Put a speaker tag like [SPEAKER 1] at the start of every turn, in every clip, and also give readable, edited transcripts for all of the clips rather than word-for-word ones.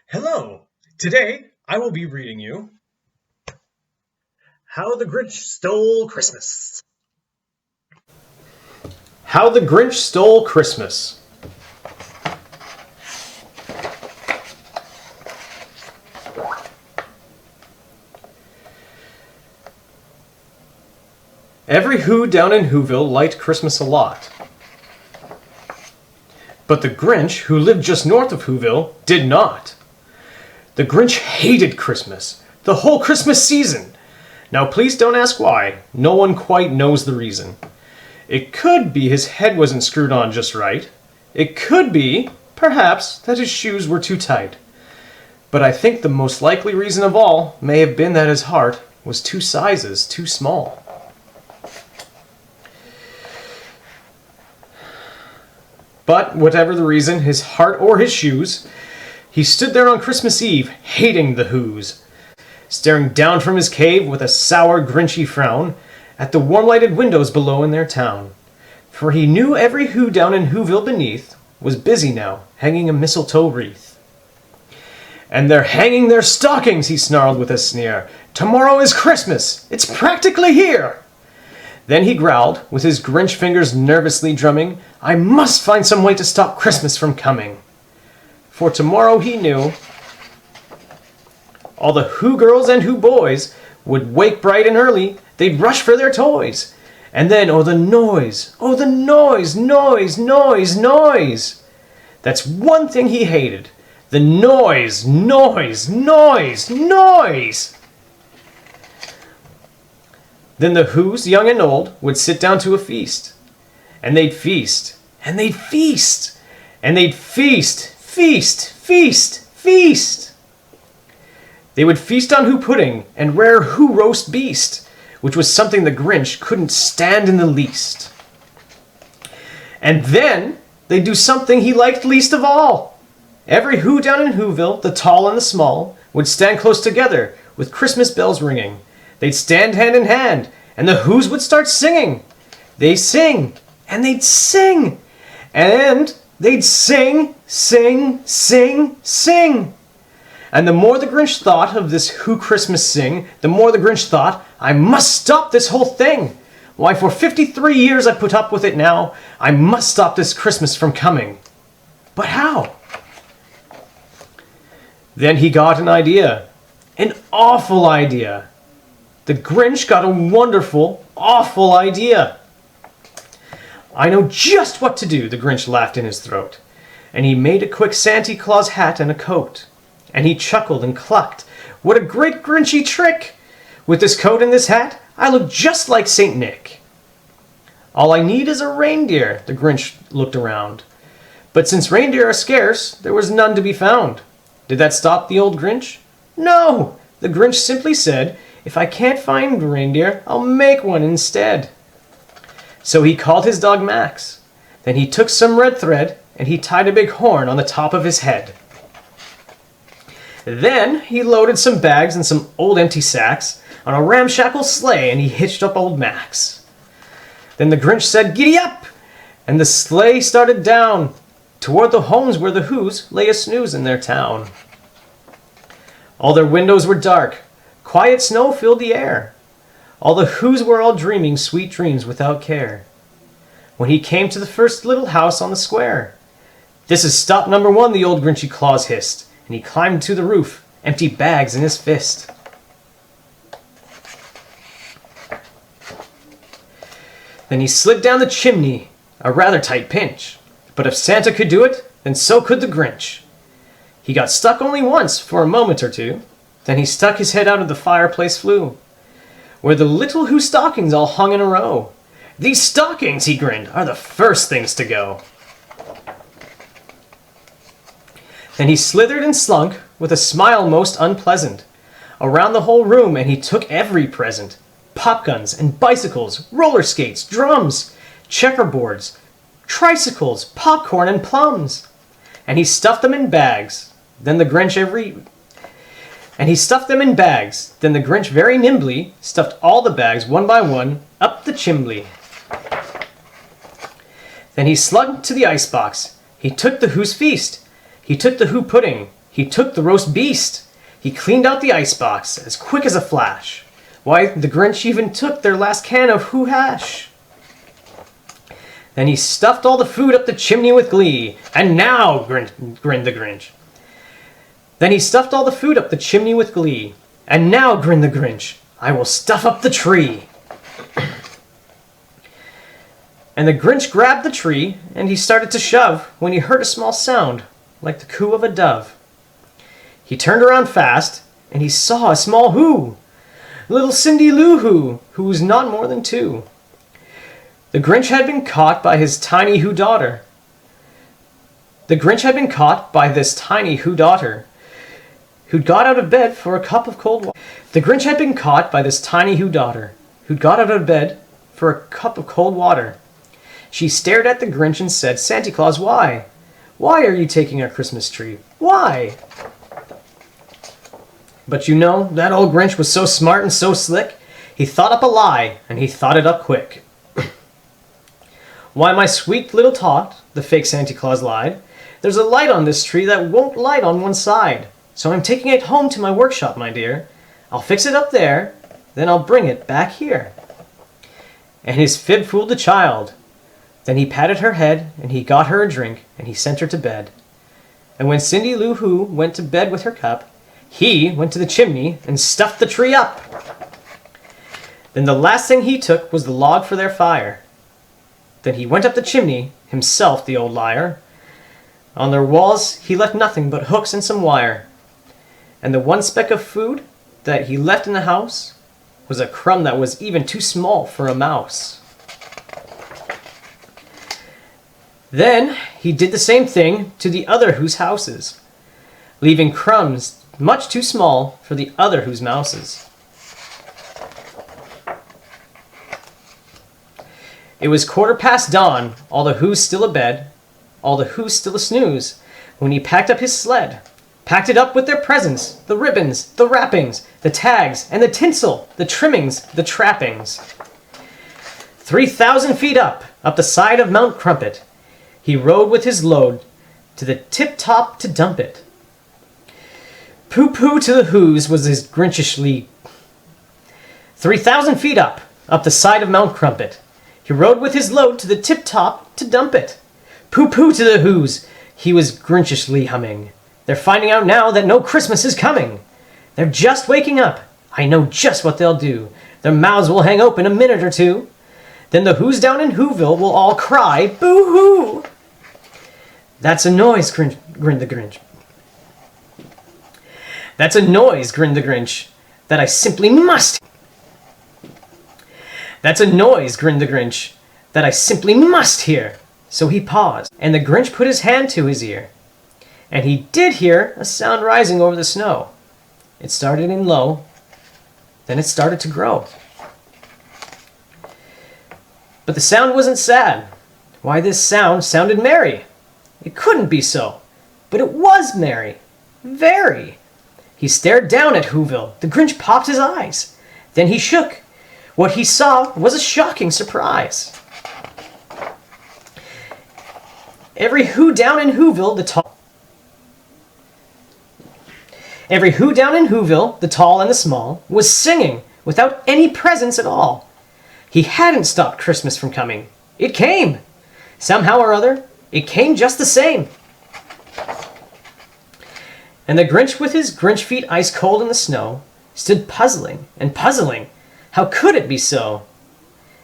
[SPEAKER 1] Hello! Today I will be reading you How the Grinch Stole Christmas.
[SPEAKER 2] How the Grinch Stole Christmas. Every Who down in Whoville liked Christmas a lot. But the Grinch, who lived just north of Whoville, did not. The Grinch hated Christmas, the whole Christmas season. Now please don't ask why, no one quite knows the reason. It could be his head wasn't screwed on just right. It could be, perhaps, that his shoes were too tight. But I think the most likely reason of all may have been that his heart was two sizes too small. But whatever the reason, his heart or his shoes, he stood there on Christmas Eve, hating the Whos, staring down from his cave with a sour, grinchy frown at the warm-lighted windows below in their town. For he knew every Who down in Whoville beneath was busy now, hanging a mistletoe wreath. "And they're hanging their stockings," he snarled with a sneer. "Tomorrow is Christmas! It's practically here!" Then he growled, with his Grinch fingers nervously drumming, "I must find some way to stop Christmas from coming." For tomorrow he knew all the Who girls and Who boys would wake bright and early. They'd rush for their toys. And then, oh the noise, noise, noise, noise. That's one thing he hated. The noise, noise, noise, noise. Then the Whos, young and old, would sit down to a feast. And they'd feast, and they'd feast, and they'd feast, feast, feast, feast. They would feast on Who pudding and rare Who roast beast, which was something the Grinch couldn't stand in the least. And then they'd do something he liked least of all. Every Who down in Whoville, the tall and the small, would stand close together with Christmas bells ringing. They'd stand hand in hand, and the Whos would start singing. They'd sing, and they'd sing, and they'd sing, sing, sing, sing. And the more the Grinch thought of this Who Christmas sing, the more the Grinch thought, I must stop this whole thing. Why, for 53 years I've put up with it now. I must stop this Christmas from coming. But how? Then he got an idea. An awful idea. The Grinch got a wonderful, awful idea. "I know just what to do," the Grinch laughed in his throat. And he made a quick Santa Claus hat and a coat. And he chuckled and clucked, "What a great Grinchy trick! With this coat and this hat, I look just like Saint Nick." "All I need is a reindeer," the Grinch looked around. But since reindeer are scarce, there was none to be found. Did that stop the old Grinch? No! The Grinch simply said, "If I can't find a reindeer, I'll make one instead." So he called his dog Max. Then he took some red thread, and he tied a big horn on the top of his head. Then he loaded some bags and some old empty sacks on a ramshackle sleigh, and he hitched up old Max. Then the Grinch said, "Giddy up!" And the sleigh started down toward the homes where the Whos lay a snooze in their town. All their windows were dark. Quiet snow filled the air. All the Whos were all dreaming sweet dreams without care. When he came to the first little house on the square, "This is stop number one," the old Grinchy Claus hissed, and he climbed to the roof, empty bags in his fist. Then he slid down the chimney, a rather tight pinch. But if Santa could do it, then so could the Grinch. He got stuck only once, for a moment or two. Then he stuck his head out of the fireplace flue, where the little Who stockings all hung in a row. "These stockings," he grinned, "are the first things to go." Then he slithered and slunk, with a smile most unpleasant, around the whole room, and he took every present. Pop guns and bicycles, roller skates, drums, checkerboards, tricycles, popcorn, and plums. And he stuffed them in bags. Then the Grinch very nimbly stuffed all the bags one by one up the chimbley. Then he slunk to the icebox. He took the Who's feast. He took the Who pudding. He took the roast beast. He cleaned out the icebox as quick as a flash. Why, the Grinch even took their last can of Who hash. Then he stuffed all the food up the chimney with glee. And now, grinned the Grinch. Then he stuffed all the food up the chimney with glee. And now, grinned the Grinch, I will stuff up the tree. And the Grinch grabbed the tree, and he started to shove when he heard a small sound, like the coo of a dove. He turned around fast, and he saw a small who. Little Cindy Lou who was not more than 2. The Grinch had been caught by his tiny Who daughter. The Grinch had been caught by this tiny Who daughter, who'd got out of bed for a cup of cold water. The Grinch had been caught by this tiny Who daughter, who'd got out of bed for a cup of cold water. She stared at the Grinch and said, Santa Claus, why? Why are you taking our Christmas tree? Why? But you know, that old Grinch was so smart and so slick, he thought up a lie, and he thought it up quick. Why, my sweet little tot, the fake Santa Claus lied, there's a light on this tree that won't light on one side. So I'm taking it home to my workshop, my dear. I'll fix it up there, then I'll bring it back here. And his fib fooled the child. Then he patted her head, and he got her a drink, and he sent her to bed. And when Cindy Lou Who went to bed with her cup, he went to the chimney and stuffed the tree up. Then the last thing he took was the log for their fire. Then he went up the chimney, himself, the old liar. On their walls he left nothing but hooks and some wire. And the one speck of food that he left in the house was a crumb that was even too small for a mouse. Then he did the same thing to the other Whose houses, leaving crumbs much too small for the other Whose mouses. It was 1/4 dawn, all the Who's still abed, all the Who's still a snooze, when he packed up his sled, packed it up with their presents, the ribbons, the wrappings, the tags, and the tinsel, the trimmings, the trappings. 3,000 feet up the side of Mount Crumpet, he rode with his load to the tip-top to dump it. Pooh-pooh to the Who's was his Grinchishly. 3,000 feet up the side of Mount Crumpet, he rode with his load to the tip-top to dump it. Pooh-pooh to the Who's, he was Grinchishly humming. They're finding out now that no Christmas is coming. They're just waking up. I know just what they'll do. Their mouths will hang open a minute or two. Then the Who's down in Whoville will all cry, boo-hoo! That's a noise, grinned the Grinch. That's a noise, grinned the Grinch, that I simply must. That's a noise, grinned the Grinch, that I simply must hear. So he paused, and the Grinch put his hand to his ear. And he did hear a sound rising over the snow. It started in low, then it started to grow. But the sound wasn't sad. Why, this sound sounded merry. It couldn't be so, but it was merry. Very. He stared down at Whoville. The Grinch popped his eyes. Then he shook. What he saw was a shocking surprise. Every Who down in Whoville, the tall and the small, was singing without any presents at all. He hadn't stopped Christmas from coming. It came. Somehow or other, it came just the same. And the Grinch, with his Grinch feet ice cold in the snow, stood puzzling and puzzling. How could it be so?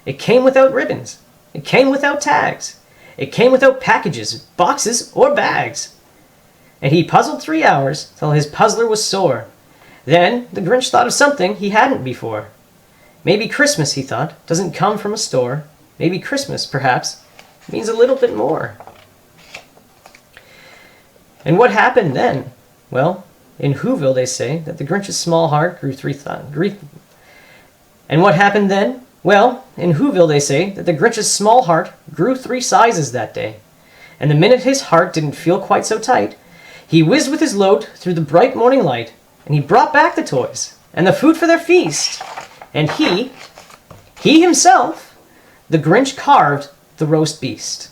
[SPEAKER 2] It came without ribbons. It came without tags. It came without packages, boxes, or bags. And he puzzled 3 hours till his puzzler was sore. Then the Grinch thought of something he hadn't before. Maybe Christmas, he thought, doesn't come from a store. Maybe Christmas, perhaps, means a little bit more. And what happened then? Well, in Whoville they say that the Grinch's small heart grew 3,000. And what happened then? Well, in Whoville they say that the Grinch's small heart grew 3 sizes that day. And the minute his heart didn't feel quite so tight, he whizzed with his load through the bright morning light, and he brought back the toys and the food for their feast. And he himself, the Grinch, carved the roast beast.